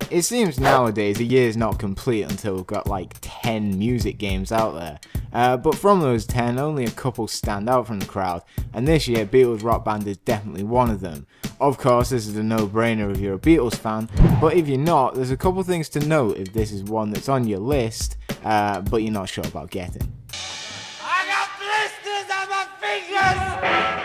It seems nowadays a year's not complete until we've got like 10 music games out there. But from those 10, only a couple stand out from the crowd, and this year Beatles Rock Band is definitely one of them. Of course, this is a no-brainer if you're a Beatles fan, but if you're not, there's a couple things to note if this is one that's on your list, but you're not sure about getting. I got blisters on my fingers!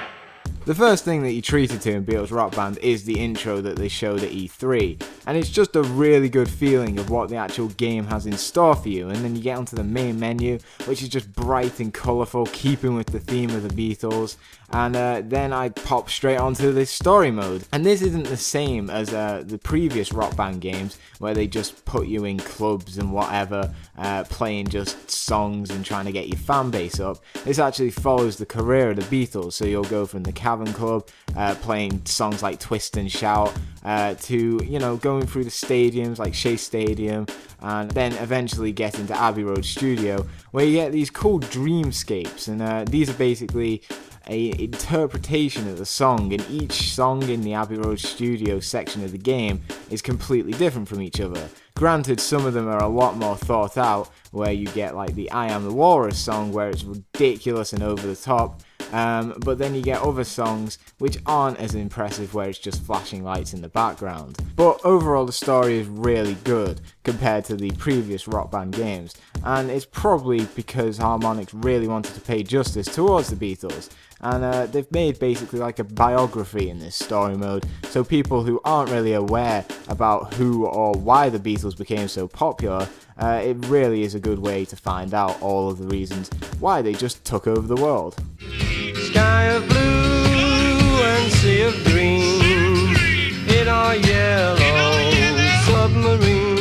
The first thing that you're treated to in Beatles Rock Band is the intro that they showed at E3, and it's just a really good feeling of what the actual game has in store for you, and then you get onto the main menu, which is just bright and colourful, keeping with the theme of the Beatles, and then I pop straight onto this story mode. And this isn't the same as the previous Rock Band games, where they just put you in clubs and whatever, playing just songs and trying to get your fan base up. This actually follows the career of the Beatles, so you'll go from the Cavern Club, playing songs like Twist and Shout, to, you know, going through the stadiums like Shea Stadium, and then eventually get into Abbey Road Studio, where you get these cool dreamscapes, and these are basically an interpretation of the song, and each song in the Abbey Road Studio section of the game is completely different from each other. Granted, some of them are a lot more thought out, where you get like the I Am the Walrus song, where it's ridiculous and over the top, but then you get other songs which aren't as impressive, where it's just flashing lights in the background. But overall the story is really good compared to the previous Rock Band games, and it's probably because Harmonix really wanted to pay justice towards the Beatles, and they've made basically like a biography in this story mode, so people who aren't really aware about who or why the Beatles became so popular, it really is a good way to find out all of the reasons why they just took over the world. Sky of blue and sea of green in our yellow submarine.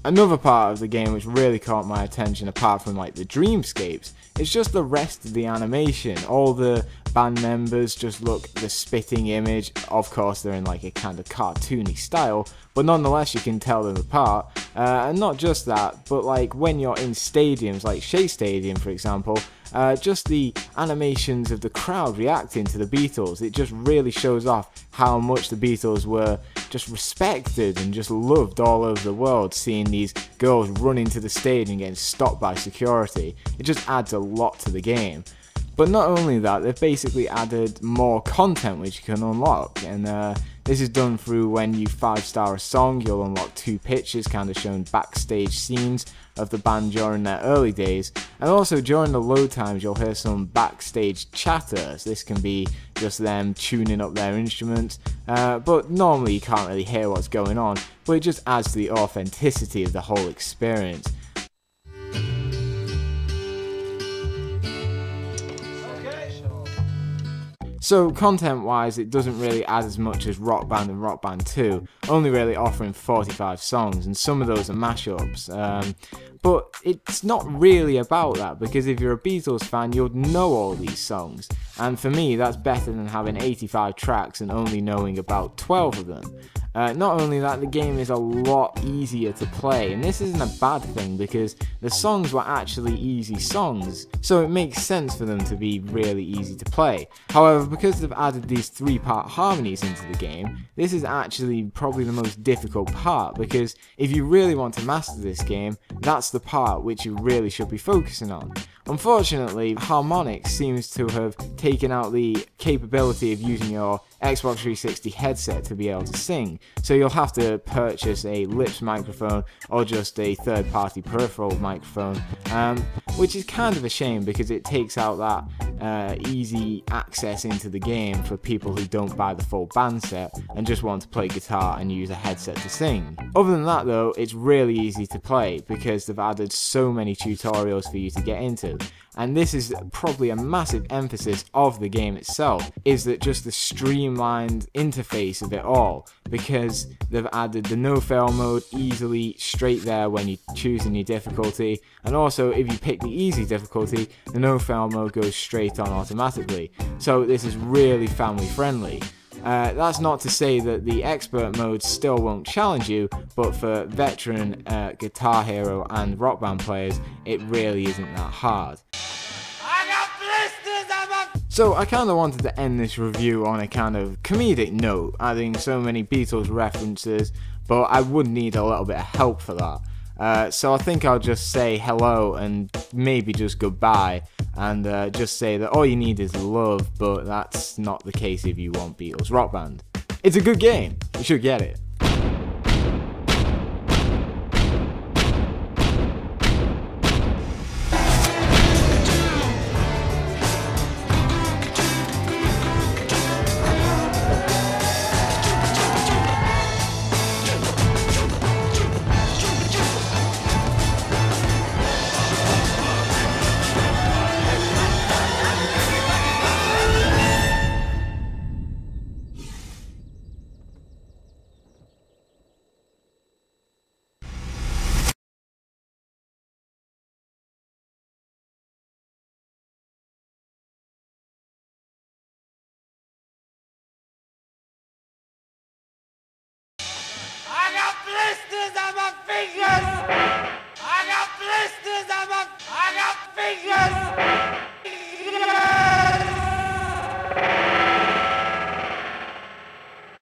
Another part of the game which really caught my attention, apart from like the dreamscapes, is just the rest of the animation. All the band members just look the spitting image. Of course they're in like a kind of cartoony style, but nonetheless you can tell them apart. And not just that, but like when you're in stadiums like Shea Stadium for example, just the animations of the crowd reacting to the Beatles, it just really shows off how much the Beatles were just respected and just loved all over the world. Seeing these girls run into the stage and getting stopped by security, it just adds a lot to the game. But not only that, they've basically added more content which you can unlock, and this is done through when you 5-star a song, you'll unlock 2 pictures kind of showing backstage scenes of the band during their early days, and also during the load times you'll hear some backstage chatter. So this can be just them tuning up their instruments, but normally you can't really hear what's going on, but it just adds to the authenticity of the whole experience. So content-wise, it doesn't really add as much as Rock Band and Rock Band 2, only really offering 45 songs, and some of those are mashups. But it's not really about that, because if you're a Beatles fan, you'll know all these songs, and for me that's better than having 85 tracks and only knowing about 12 of them. Not only that, the game is a lot easier to play, and this isn't a bad thing because the songs were actually easy songs, so it makes sense for them to be really easy to play. However, because they've added these 3-part harmonies into the game, this is actually probably the most difficult part, because if you really want to master this game, that's the part which you really should be focusing on. Unfortunately, Harmonix seems to have taken out the capability of using your Xbox 360 headset to be able to sing, so you'll have to purchase a Lips microphone or just a third-party peripheral microphone, which is kind of a shame because it takes out that easy access into the game for people who don't buy the full band set and just want to play guitar and use a headset to sing. Other than that though, it's really easy to play because they've added so many tutorials for you to get into. And this is probably a massive emphasis of the game itself, is that just the streamlined interface of it all, because they've added the no-fail mode easily straight there when you're choosing your difficulty, and also if you pick the easy difficulty, the no-fail mode goes straight on automatically, so this is really family friendly. That's not to say that the expert mode still won't challenge you, but for veteran Guitar Hero and Rock Band players, it really isn't that hard. So I kind of wanted to end this review on a kind of comedic note, adding so many Beatles references, but I would need a little bit of help for that. So I think I'll just say hello and maybe just goodbye, and just say that all you need is love, but that's not the case if you want Beatles Rock Band. It's a good game, you should get it. I got blisters on my fingers!